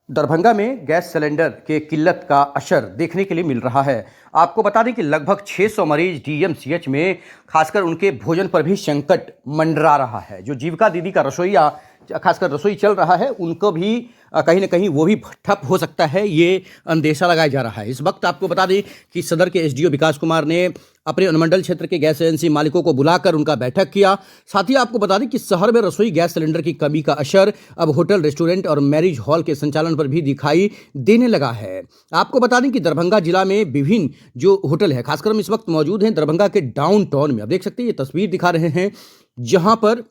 दरभंगा में gas cylinder के किल्लत का असर देखने के लिए मिल रहा है। आपको बता दें कि लगभग 600 मरीज डीएमसीएच में खासकर उनके भोजन पर भी संकट मंडरा रहा है। जो जीविका दीदी का रसोईया खासकर रसोई चल रहा है, उनको भी कहीं ना कहीं वो भी ठप हो सकता है, ये अंदेशा लगाया जा रहा है। इस वक्त आपको बता दें कि सदर के एसडीओ विकास कुमार ने अपने अनुमंडल क्षेत्र के गैस एजेंसी मालिकों को बुलाकर उनका बैठक किया। साथ ही आपको बता दें कि शहर में रसोई गैस सिलेंडर की कमी का असर अब होटल, रेस्टोरेंट और मैरिज हॉल के संचालन पर भी दिखाई देने लगा है। आपको बता दें कि दरभंगा जिला में विभिन्न जो होटल है, खासकर हम इस वक्त मौजूद हैं दरभंगा के डाउन टाउन में। आप देख सकते हैं, ये तस्वीर दिखा रहे हैं जहां पर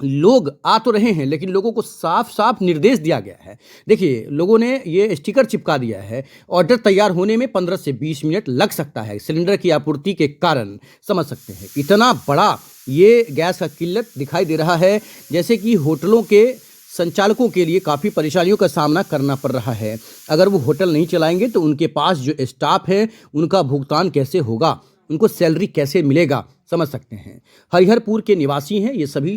लोग आ तो रहे हैं, लेकिन लोगों को साफ साफ निर्देश दिया गया है। देखिए, लोगों ने ये स्टिकर चिपका दिया है, ऑर्डर तैयार होने में 15 से 20 मिनट लग सकता है सिलेंडर की आपूर्ति के कारण। समझ सकते हैं इतना बड़ा ये गैस का किल्लत दिखाई दे रहा है, जैसे कि होटलों के संचालकों के लिए काफ़ी परेशानियों का सामना करना पड़ रहा है। अगर वो होटल नहीं चलाएंगे तो उनके पास जो स्टाफ है उनका भुगतान कैसे होगा, उनको सैलरी कैसे मिलेगा, समझ सकते हैं। हरिहरपुर के निवासी हैं ये सभी,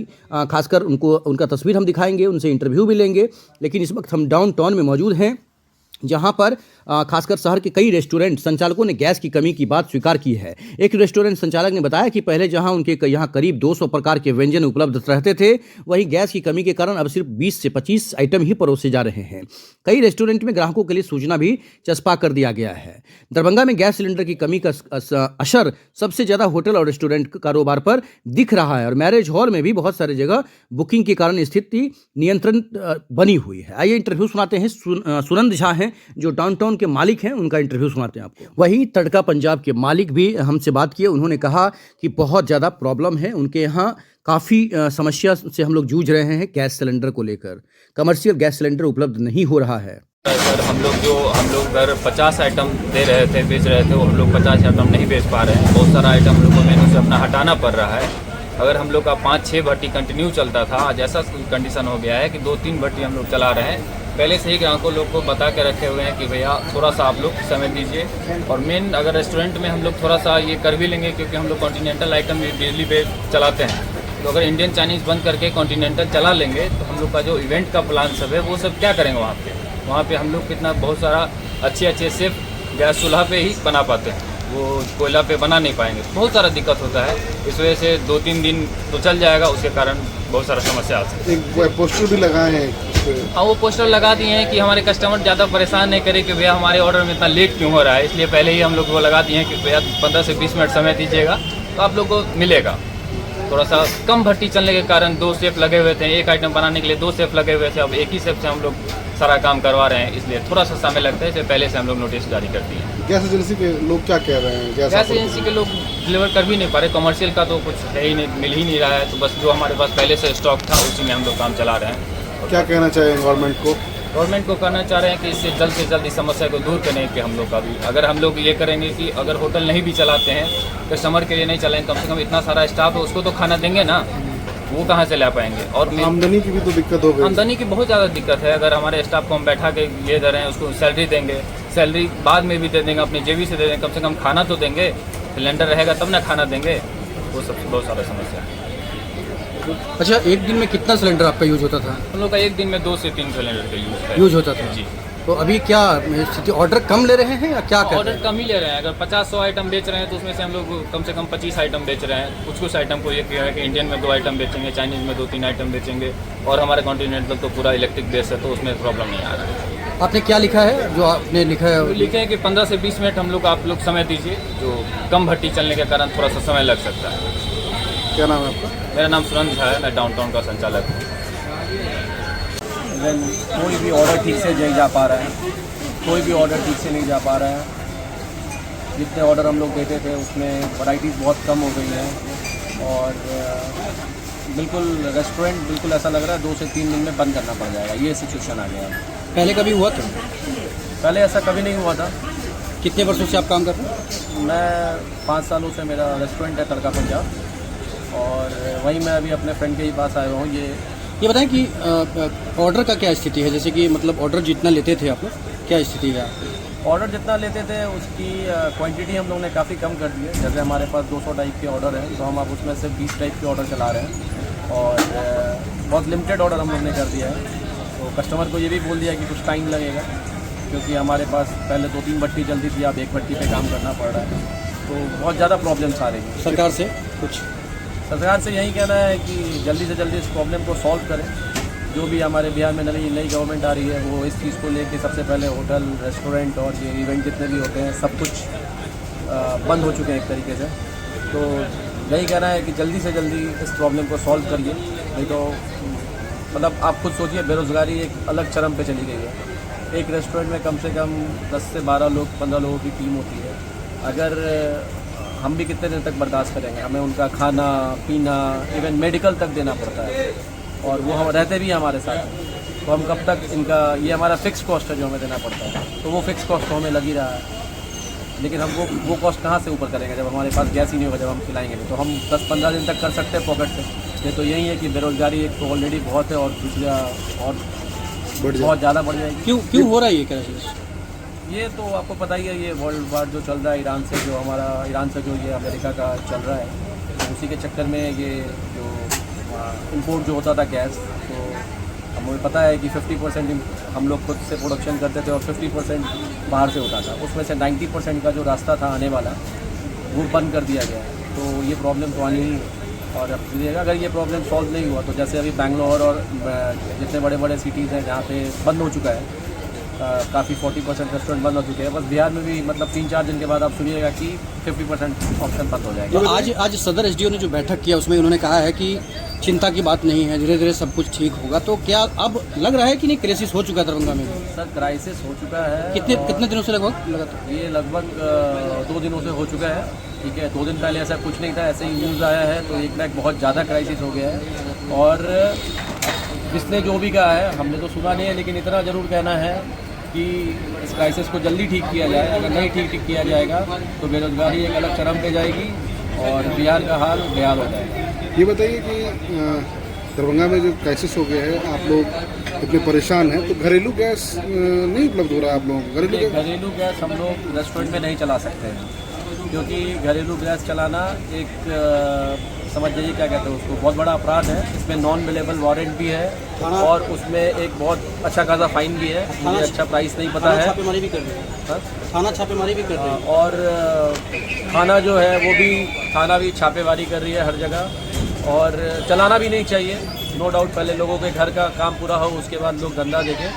खासकर उनका तस्वीर हम दिखाएंगे, उनसे इंटरव्यू भी लेंगे। लेकिन इस वक्त हम डाउन टाउन में मौजूद हैं, जहां पर खासकर शहर के कई रेस्टोरेंट संचालकों ने गैस की कमी की बात स्वीकार की है। एक रेस्टोरेंट संचालक ने बताया कि पहले जहां उनके यहाँ करीब 200 प्रकार के व्यंजन उपलब्ध रहते थे, वहीं गैस की कमी के कारण अब सिर्फ 20 से 25 आइटम ही परोसे जा रहे हैं। कई रेस्टोरेंट में ग्राहकों के लिए सूचना भी चस्पा कर दिया गया है। दरभंगा में गैस सिलेंडर की कमी का असर सबसे ज़्यादा होटल और रेस्टोरेंट कारोबार पर दिख रहा है और मैरिज हॉल में भी बहुत सारी जगह बुकिंग के कारण स्थिति नियंत्रण बनी हुई है। आइए इंटरव्यू सुनाते हैं। सुनंद झा हैं जो डाउनटाउन के मालिक हैं, उनका इंटरव्यू सुनाते हैं आपको। वहीं तड़का पंजाब के मालिक भी हमसे बात किए। उन्होंने कहा कि बहुत ज़्यादा प्रॉब्लम है उनके यहाँ, काफ़ी समस्या से हम लोग जूझ रहे हैं गैस सिलेंडर को लेकर। कमर्शियल गैस सिलेंडर उपलब्ध नहीं हो रहा है। सर, हम लोग अगर 50 आइटम दे रहे थे, बेच रहे थे, वो हम लोग 50 आइटम नहीं बेच पा रहे हैं। बहुत सारा आइटम हम लोग को मेनू से अपना हटाना पड़ रहा है। अगर हम लोग का 5-6 भट्टी कंटिन्यू चलता था, आज ऐसा कंडीशन हो गया है कि 2-3 भट्टी हम लोग चला रहे हैं। पहले से ही ग्राहकों लोग को बता के रखे हुए हैं कि भैया थोड़ा सा आप लोग समय दीजिए। और मेन अगर रेस्टोरेंट में हम लोग थोड़ा सा ये कर भी लेंगे, क्योंकि हम लोग कॉन्टिनेंटल आइटम भी बिजली पे चलाते हैं, तो अगर इंडियन चाइनीज़ बंद करके कॉन्टिनेंटल चला लेंगे तो हम लोग का जो इवेंट का प्लान सब है वो सब क्या करेंगे वहाँ पे हम लोग कितना बहुत सारा अच्छे सिर्फ गैस चूल्हा पे ही बना पाते हैं, वो कोयला पे बना नहीं पाएंगे। बहुत सारा दिक्कत होता है। इस वजह से 2-3 दिन तो चल जाएगा, उसके कारण बहुत सारा समस्या आ सकती है। एक पोस्टर भी लगाए हैं। हाँ, वो पोस्टर लगा दिए हैं कि हमारे कस्टमर ज़्यादा परेशान नहीं करे कि भैया हमारे ऑर्डर में इतना लेट क्यों हो रहा है। इसलिए पहले ही हम लोग वो लगा दिए हैं कि भैया 15 से 20 मिनट समय दीजिएगा तो आप लोग को मिलेगा। थोड़ा सा कम भट्टी चलने के कारण 2 शेफ लगे हुए थे, एक आइटम बनाने के लिए 2 शेफ लगे हुए थे, अब एक ही शेफ से हम लोग सारा काम करवा रहे हैं, इसलिए थोड़ा सा समय लगता है। इससे पहले से हम लोग नोटिस जारी कर दिए हैं। गैस एजेंसी के लोग क्या कह रहे हैं? गैस एजेंसी के लोग डिलीवर कर भी नहीं पा रहे, कमर्शियल का तो कुछ है ही नहीं, मिल ही नहीं रहा है। तो बस जो हमारे पास पहले से स्टॉक था उसी में हम लोग काम चला रहे हैं। क्या कहना चाहिए गवर्नमेंट को? गवर्नमेंट को कहना चाह रहे हैं कि इससे जल्द से जल्द इस समस्या को दूर करने के हम लोग का भी, अगर हम लोग ये करेंगे कि अगर होटल नहीं भी चलाते हैं, कस्टमर के लिए नहीं चलाएंगे, कम से कम इतना सारा स्टाफ है उसको तो खाना देंगे ना, वो कहाँ से ला पाएंगे। और आमदनी की भी तो दिक्कत हो गई। आमदनी की बहुत ज़्यादा दिक्कत है। अगर हमारे स्टाफ को हम बैठा के ये दे रहे हैं, उसको सैलरी देंगे, सैलरी बाद में भी दे देंगे, अपनी जेबी से दे देंगे, कम से कम खाना तो देंगे। सिलेंडर रहेगा तब ना खाना देंगे, वो सब बहुत सारा समस्या है। अच्छा, एक दिन में कितना सिलेंडर आपका यूज होता था? हम लोग का एक दिन में 2 से 3 सिलेंडर का यूज होता था जी। तो अभी क्या स्थिति, ऑर्डर कम ले रहे हैं या क्या कर रहे ऑर्डर हैं? कम ही ले रहे हैं। अगर 50-100 आइटम बेच रहे हैं तो उसमें से हम लोग कम से कम 25 आइटम बेच रहे हैं। कुछ आइटम को ये किया है कि इंडियन में 2 आइटम बेचेंगे, चाइनीज़ में 2-3 आइटम बेचेंगे, और हमारे कॉन्टिनेंटल तो पूरा इलेक्ट्रिक बेस है, तो उसमें प्रॉब्लम नहीं आ रहा है। आपने क्या लिखा है? जो आपने लिखा है तो लिखे हैं कि 15 से 20 मिनट आप लोग समय दीजिए, जो कम भट्टी चलने के कारण थोड़ा सा समय लग सकता है। क्या नाम है आपका? मेरा नाम सुनंद झा है, मैं डाउनटाउन का संचालक हूँ। कोई भी ऑर्डर ठीक से नहीं जा पा रहा है, कोई भी ऑर्डर ठीक से नहीं जा पा रहा है। जितने ऑर्डर हम लोग देते थे उसमें वैराइटीज़ बहुत कम हो गई हैं, और बिल्कुल रेस्टोरेंट बिल्कुल ऐसा लग रहा है 2 से 3 दिन में बंद करना पड़ जाएगा, ये सिचुएशन आ गया है। पहले कभी हुआ था? पहले ऐसा कभी नहीं हुआ था। कितने वर्षों से आप काम कर रहे हैं? मैं 5 सालों से, मेरा रेस्टोरेंट है तड़का पंजाब, और वहीं मैं अभी अपने फ्रेंड के ही पास आया हूँ। ये बताएं कि ऑर्डर का क्या स्थिति है, जैसे कि मतलब ऑर्डर जितना लेते थे आप लोग, क्या स्थिति है? ऑर्डर जितना लेते थे उसकी क्वांटिटी हम लोग ने काफ़ी कम कर दी है। जैसे हमारे पास 200 टाइप के ऑर्डर हैं, तो हम अब उसमें से 20 टाइप के ऑर्डर चला रहे हैं, और बहुत लिमिटेड ऑर्डर हम लोग ने कर दिया है। तो कस्टमर को ये भी बोल दिया कि कुछ टाइम लगेगा, क्योंकि हमारे पास पहले 2-3 भट्टी चलती थी, अब 1 भट्टी पे काम करना पड़ रहा है, तो बहुत ज़्यादा प्रॉब्लम्स आ रही हैं। सरकार से कुछ सरकार से यही कहना है कि जल्दी से जल्दी इस प्रॉब्लम को सॉल्व करें। जो भी हमारे बिहार में नई गवर्नमेंट आ रही है, वो इस चीज़ को लेके सबसे पहले होटल, रेस्टोरेंट और ये इवेंट जितने भी होते हैं सब कुछ बंद हो चुके हैं एक तरीके से। तो यही कहना है कि जल्दी से जल्दी इस प्रॉब्लम को सॉल्व करिए, नहीं तो मतलब आप खुद सोचिए, बेरोज़गारी एक अलग चरम पे चली गई है। एक रेस्टोरेंट में कम से कम 10 से 12 लोग, 15 लोगों की टीम होती है। अगर हम भी कितने दिन तक बर्दाश्त करेंगे, हमें उनका खाना पीना इवन मेडिकल तक देना पड़ता है, और वो हम रहते भी हमारे साथ, तो हम कब तक इनका, ये हमारा फिक्स कॉस्ट है जो हमें देना पड़ता है, तो वो फिक्स कॉस्ट तो हमें लग ही रहा है। लेकिन हम वो कॉस्ट कहाँ से ऊपर करेंगे जब हमारे पास गैस ही नहीं होगा, जब हम खिलाएंगे नहीं, तो हम 10-15 दिन तक कर सकते हैं पॉकेट से। ये तो यही है कि बेरोज़गारी एक तो ऑलरेडी बहुत है, और दूसरा और बहुत ज़्यादा बढ़ जाएगी। क्यों हो रहा है ये क्राइसिस? ये तो आपको पता ही है, ये वर्ल्ड वार जो चल रहा है ईरान से, जो ये अमेरिका का चल रहा है, तो उसी के चक्कर में ये जो इंपोर्ट जो होता था गैस, तो हमें पता है कि 50% हम लोग खुद से प्रोडक्शन करते थे और 50% बाहर से होता था। उसमें से 90% का जो रास्ता था आने वाला, वो बंद कर दिया गया है। तो ये प्रॉब्लम तो आनी ही है, और अब अगर ये प्रॉब्लम सॉल्व नहीं हुआ, तो जैसे अभी बैंगलोर और जितने बड़े बड़े सिटीज़ हैं जहाँ पे बंद हो चुका है, काफ़ी 40% रेस्टोरेंट बंद हो चुके हैं, बस बिहार में भी मतलब 3-4 दिन के बाद आप सुनिएगा कि 50% ऑप्शन बंद हो जाएगा। तो आज सदर एसडीओ ने जो बैठक किया, उसमें उन्होंने कहा है कि चिंता की बात नहीं है, धीरे धीरे सब कुछ ठीक होगा। तो क्या अब लग रहा है कि नहीं क्राइसिस हो चुका है दरभंगा में? सर क्राइसिस हो चुका है। कितने दिनों से लगभग लगातार? ये लगभग 2 दिनों से हो चुका है। ठीक है, 2 दिन पहले ऐसा कुछ नहीं था, ऐसे ही न्यूज़ आया है, तो एक बहुत ज़्यादा क्राइसिस हो गया है। और जिसने जो भी कहा है, हमने तो सुना नहीं है, लेकिन इतना ज़रूर कहना है कि इस क्राइसिस को जल्दी ठीक किया जाए। अगर नहीं ठीक किया जाएगा तो बेरोज़गारी एक अलग चरम पे जाएगी और बिहार का हाल बेहाल हो जाएगा। ये बताइए कि दरभंगा में जो क्राइसिस हो गया है, आप लोग इतने परेशान हैं, तो घरेलू गैस नहीं उपलब्ध हो रहा है आप लोगों को? घरेलू गैस हम लोग रेस्टोरेंट में नहीं चला सकते हैं, क्योंकि घरेलू गैस चलाना एक समझ जाइए क्या कहते हैं उसको, बहुत बड़ा अपराध है। इसमें नॉन बिलेबल वारंट भी है और उसमें एक बहुत अच्छा खासा फाइन भी है। मुझे अच्छा प्राइस नहीं पता है। छापेमारी भी कर रहे हैं, थाना छापेमारी भी कर रहे हैं, और थाना जो है वो भी, थाना भी छापेमारी कर रही है हर जगह, और चलाना भी नहीं चाहिए। नो डाउट पहले लोगों के घर का काम पूरा हो, उसके बाद लोग धंधा देखें,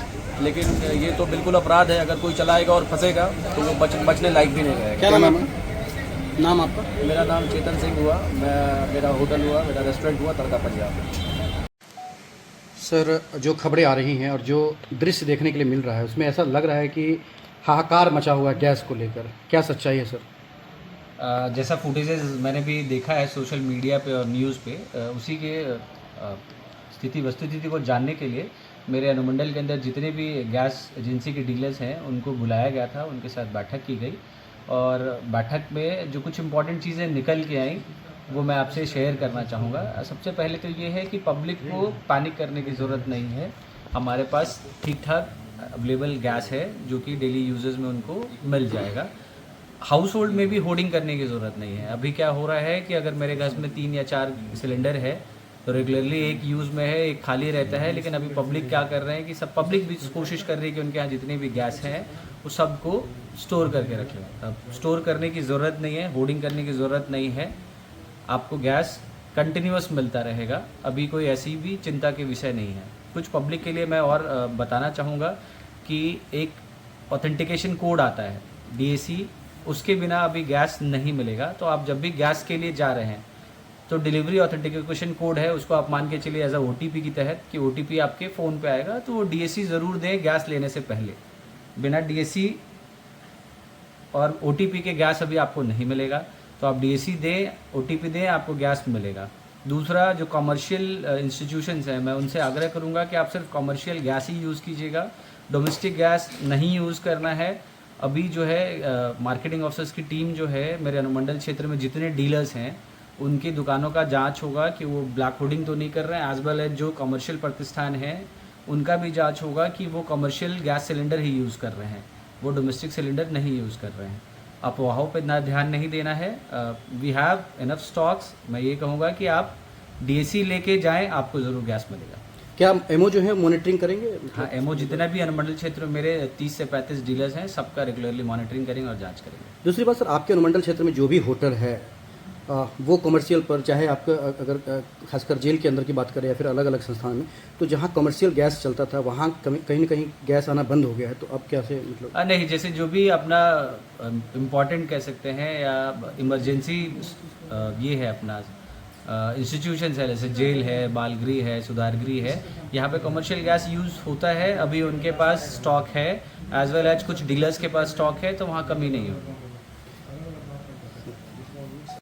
लेकिन ये तो बिल्कुल अपराध है। अगर कोई चलाएगा और फंसेगा तो वो बचने लायक भी नहीं रहेगा। क्या नाम है? नाम आपका? मेरा नाम चेतन सिंह हुआ, मेरा होटल हुआ, मेरा रेस्टोरेंट हुआ तड़का पंजाब। सर, जो खबरें आ रही हैं और जो दृश्य देखने के लिए मिल रहा है, उसमें ऐसा लग रहा है कि हाहाकार मचा हुआ है गैस को लेकर। क्या सच्चाई है सर? जैसा फुटेजेस मैंने भी देखा है सोशल मीडिया पे और न्यूज़ पे, उसी के वस्तुस्थिति को जानने के लिए मेरे अनुमंडल के अंदर जितने भी गैस एजेंसी के डीलर्स हैं उनको बुलाया गया था, उनके साथ बैठक की गई, और बैठक में जो कुछ इम्पॉर्टेंट चीज़ें निकल के आई वो मैं आपसे शेयर करना चाहूँगा। सबसे पहले तो ये है कि पब्लिक को पैनिक करने की ज़रूरत नहीं है। हमारे पास ठीक ठाक अवेलेबल गैस है जो कि डेली यूजेस में उनको मिल जाएगा। हाउस होल्ड में भी होर्डिंग करने की ज़रूरत नहीं है। अभी क्या हो रहा है कि अगर मेरे घर में 3 या 4 सिलेंडर है तो रेगुलरली एक यूज़ में है, एक खाली रहता है, लेकिन अभी पब्लिक क्या कर रहे हैं कि सब पब्लिक भी कोशिश कर रही है कि उनके यहाँ जितने भी गैस हैं वो सबको स्टोर करके रखें। अब स्टोर करने की ज़रूरत नहीं है, होर्डिंग करने की ज़रूरत नहीं है, आपको गैस कंटिन्यूस मिलता रहेगा। अभी कोई ऐसी भी चिंता के विषय नहीं है। कुछ पब्लिक के लिए मैं और बताना चाहूँगा कि एक ऑथेंटिकेशन कोड आता है DAC, उसके बिना अभी गैस नहीं मिलेगा। तो आप जब भी गैस के लिए जा रहे हैं तो डिलीवरी ऑथेंटिकेशन कोड है, उसको आप मान के चलिए एज अ OTP की तहत कि OTP आपके फ़ोन पे आएगा, तो वो DAC ज़रूर दें गैस लेने से पहले। बिना DAC और OTP के गैस अभी आपको नहीं मिलेगा, तो आप DAC दें, OTP दें, आपको गैस मिलेगा। दूसरा, जो कमर्शियल इंस्टीट्यूशंस हैं, मैं उनसे आग्रह करूंगा कि आप सिर्फ कमर्शियल गैस ही यूज़ कीजिएगा, डोमेस्टिक गैस नहीं यूज़ करना है। अभी जो है मार्केटिंग ऑफिसर्स की टीम जो है मेरे अनुमंडल क्षेत्र में जितने डीलर्स हैं उनकी दुकानों का जांच होगा कि वो ब्लैक होर्डिंग तो नहीं कर रहे हैं, एज वेल एज जो कमर्शियल प्रतिष्ठान हैं उनका भी जांच होगा कि वो कमर्शियल गैस सिलेंडर ही यूज़ कर रहे हैं, वो डोमेस्टिक सिलेंडर नहीं यूज़ कर रहे हैं। अफवाहों पे ना ध्यान नहीं देना है। We have enough stocks. मैं ये कहूँगा कि आप DAC लेके जाएं, आपको ज़रूर गैस मिलेगा। क्या एमओ जो है मॉनिटरिंग करेंगे? हाँ, एमओ जितना भी अनुमंडल क्षेत्र में मेरे 30 से 35 डीलर्स हैं, सबका रेगुलरली मॉनिटरिंग करेंगे और जांच करेंगे। दूसरी बात सर, आपके अनुमंडल क्षेत्र में जो भी होटल है वो कमर्शियल पर, चाहे आपका अगर खासकर जेल के अंदर की बात करें या फिर अलग अलग संस्थान में, तो जहाँ कमर्शियल गैस चलता था वहाँ कहीं ना कहीं गैस आना बंद हो गया है, तो अब कैसे मतलब? नहीं, जैसे जो भी अपना इम्पोर्टेंट कह सकते हैं या इमरजेंसी ये है अपना इंस्टीट्यूशंस है, जैसे जेल है, बालगृह है, सुधारगृह है, यहाँ पे कमर्शियल गैस यूज़ होता है। अभी उनके पास स्टॉक है, एज वेल एज कुछ डीलर्स के पास स्टॉक है, तो वहाँ कमी नहीं होगी।